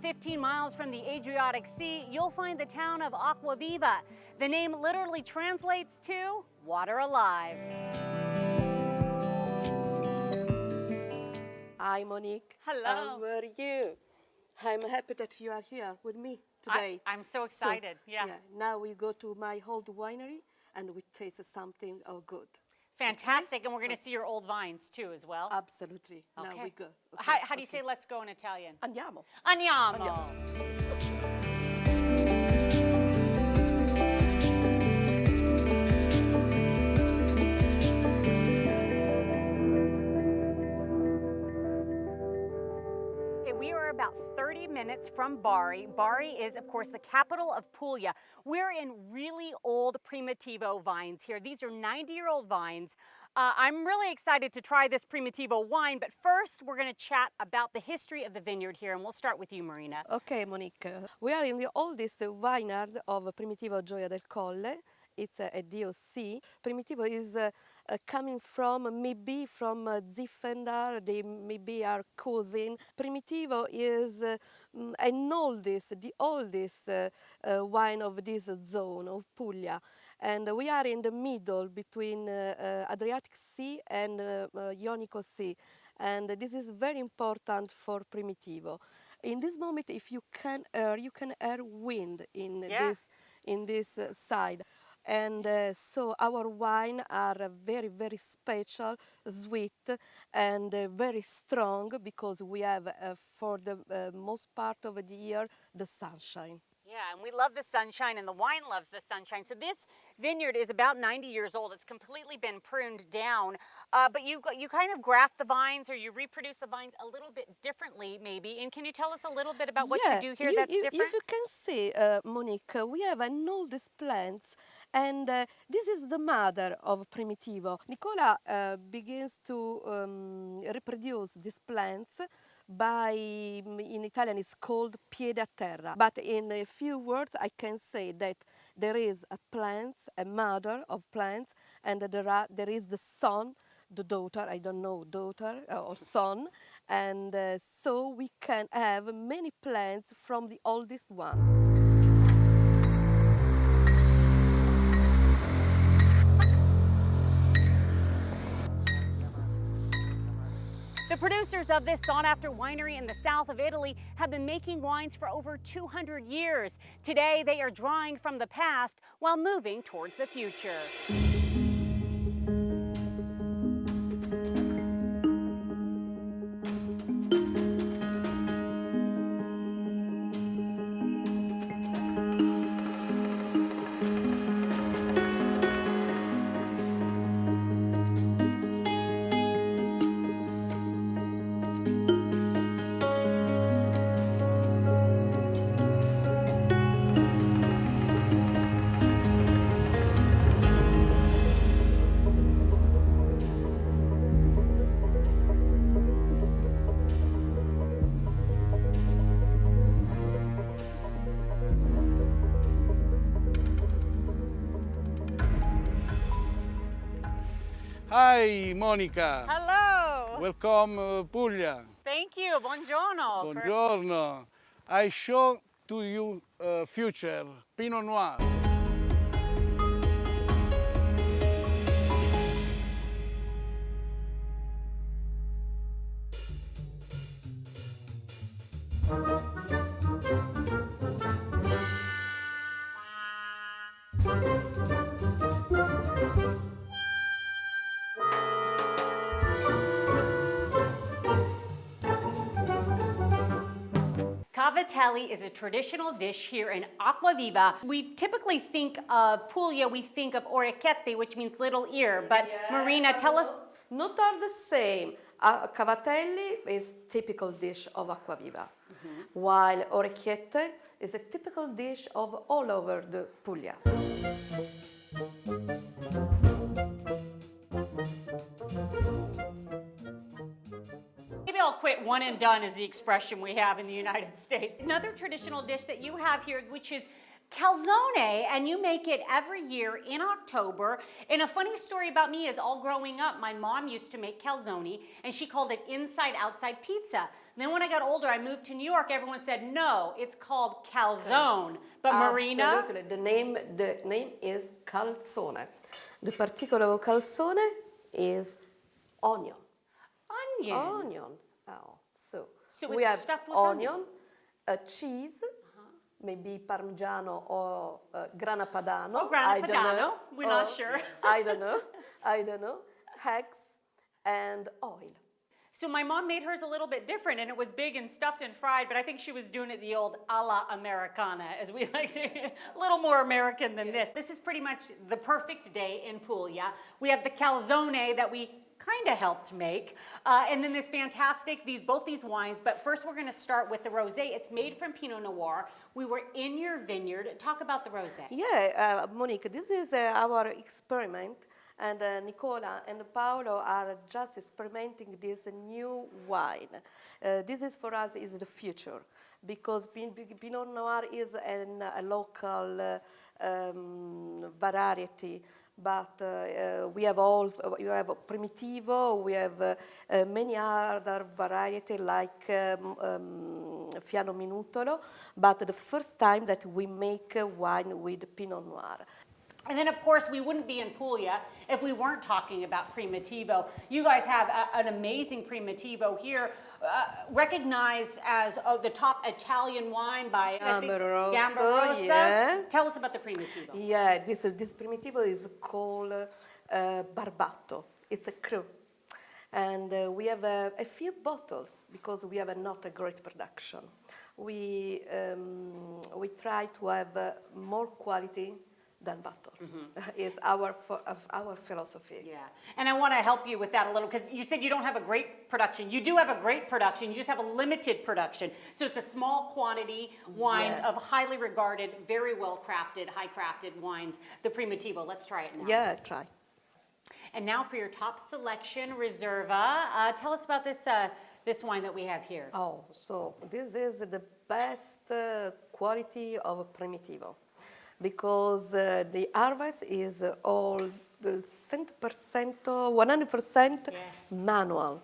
15 miles from the Adriatic Sea, you'll find the town of ACQUAVIVA. The name literally translates to water alive. Hi, Monique. Hello. How are you? I'm happy that you are here with me today. I'm so excited. Yeah. Now we go to my old winery and we taste something good. Fantastic. Okay? And we're going to see your old vines too as well. Absolutely. Okay. Now we go. Okay. How do you say let's go in Italian? Andiamo. Andiamo. We are about 30 minutes from Bari. Bari is, of course, the capital of Puglia. We're in really old Primitivo vines here. These are 90-year-old vines. I'm really excited to try this Primitivo wine, but first we're going to chat about the history of the vineyard here, and we'll start with you, Marina. Okay, Monique. We are in the oldest vineyard of Primitivo Gioia del Colle. It's a DOC. Primitivo is coming from maybe from Ziffender, they maybe are cousin. Primitivo is the oldest wine of this zone of Puglia. And we are in the middle between Adriatic Sea and Ionico Sea. And this is very important for Primitivo. In this moment, if you can hear wind in this side. And so our wine are very, very special, sweet, and very strong because we have, for the most part of the year, the sunshine. Yeah, and we love the sunshine, and the wine loves the sunshine. So this vineyard is about 90 years old. It's completely been pruned down, but you kind of graft the vines, or you reproduce the vines a little bit differently, maybe. And can you tell us a little bit about what you do here that's different? If you can see, Monique, we have an oldest plants, and this is the mother of Primitivo. Nicola begins to reproduce these plants by, in Italian it's called piede a terra. But in a few words I can say that there is a plant, a mother of plants, and there is the son, the daughter, I don't know, daughter or son, and so we can have many plants from the oldest one. The producers of this sought-after winery in the south of Italy have been making wines for over 200 years. Today, they are drawing from the past while moving towards the future. Hi, Monica. Hello. Welcome, Puglia. Thank you. Buongiorno. Buongiorno. I show to you future Pinot Noir. Cavatelli is a traditional dish here in ACQUAVIVA. We typically think of Puglia, we think of orecchiette, which means little ear, but Marina, tell us. Not all the same. Cavatelli is typical dish of ACQUAVIVA, while orecchiette is a typical dish of all over the Puglia. Maybe I'll quit. One and done is the expression we have in the United States. Another traditional dish that you have here, which is calzone, and you make it every year in October. And a funny story about me is all growing up, my mom used to make calzone, and she called it inside-outside pizza. Then when I got older, I moved to New York, everyone said, no, it's called calzone. But Marina? Absolutely, the name is calzone. The particular of calzone is onion. Onion? Onion. Oh, so we have stuffed with onion, cheese, maybe Parmigiano or Grana Padano. Oh, Grana I Padano. don't know. We're not sure. I don't know. Eggs and oil. So my mom made hers a little bit different, and it was big and stuffed and fried, but I think she was doing it the old a la Americana, as we like to, a little more American than this. This is pretty much the perfect day in Puglia. We have the calzone that we kind of helped make, and then this fantastic, both these wines, but first we're going to start with the rosé. It's made from Pinot Noir. We were in your vineyard. Talk about the rosé. Yeah, Monique, this is our experiment, and Nicola and Paolo are just experimenting this new wine. This is for us is the future, because Pinot Noir is a local variety. But we have Primitivo, we have many other varieties like Fiano Minutolo, but the first time that we make wine with Pinot Noir. And then, of course, we wouldn't be in Puglia if we weren't talking about Primitivo. You guys have an amazing Primitivo here, recognized as the top Italian wine by Gamba Rossa. Yeah. Tell us about the Primitivo. Yeah, this Primitivo is called Barbato. It's a cru. And we have a few bottles because we have not a great production. We try to have more quality than bottle. It's our philosophy. Yeah, and I want to help you with that a little, because you said you don't have a great production. You do have a great production, you just have a limited production. So it's a small quantity wine of highly regarded, very well crafted, high crafted wines, the Primitivo. Let's try it now. Yeah, try. And now for your top selection, Reserva. Tell us about this wine that we have here. Oh, so this is the best quality of Primitivo, because the harvest is all 100%, 100% manual.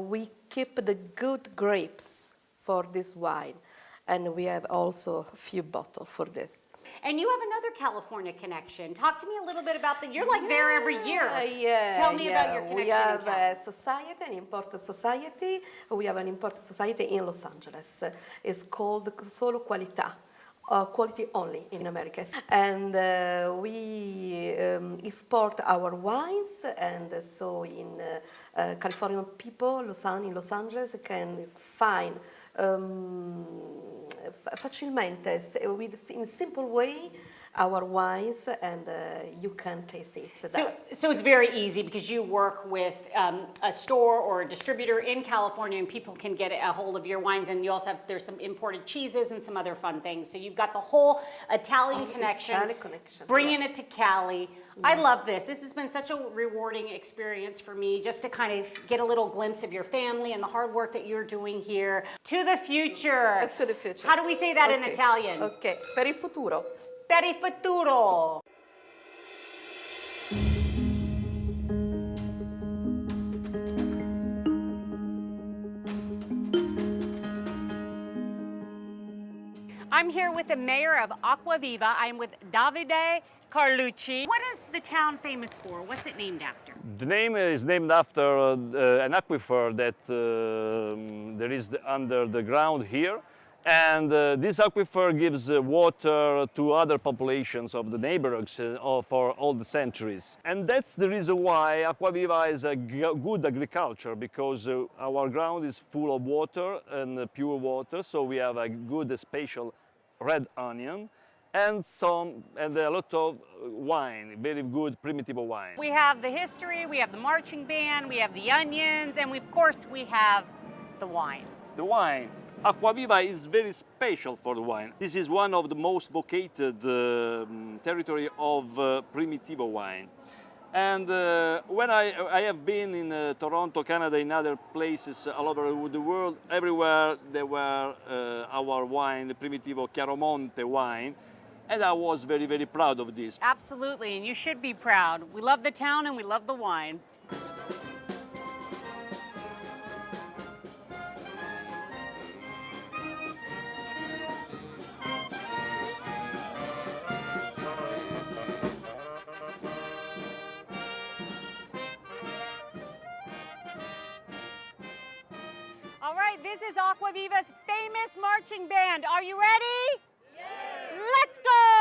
We keep the good grapes for this wine, and we have also a few bottles for this. And you have another California connection. Talk to me a little bit about that. You're like there every year. Tell me about your connection. We have a society, an import society. We have an import society in Los Angeles. It's called Solo Qualità. Quality only in America. And we export our wines, and so in Californian people in Los Angeles can find facilmente, in a simple way, our wines, and you can taste it. So it's very easy because you work with a store or a distributor in California, and people can get a hold of your wines, and you also have, there's some imported cheeses and some other fun things. So you've got the whole Italian connection, bringing it to Cali. I love this. This has been such a rewarding experience for me, just to kind of get a little glimpse of your family and the hard work that you're doing here. To the future. To the future. How do we say that in Italian? Okay, per il futuro. Per il futuro. I'm here with the mayor of ACQUAVIVA. I'm with Davide Carlucci. What is the town famous for? What's it named after? The name is named after an aquifer that there is under the ground here. And this aquifer gives water to other populations of the neighborhoods for all the centuries. And that's the reason why ACQUAVIVA is a good agriculture, because our ground is full of water and pure water, so we have a good spatial red onion and a lot of wine, very good Primitivo wine. We have the history, we have the marching band, we have the onions, and of course we have the wine. The wine. ACQUAVIVA is very special for the wine. This is one of the most vocated territory of Primitivo wine. And when I have been in Toronto, Canada, in other places all over the world, everywhere there were our wine, Primitivo Chiaromonte wine, and I was very, very proud of this. Absolutely, and you should be proud. We love the town and we love the wine. All right, this is ACQUAVIVA's famous marching band. Are you ready? Yes. Let's go!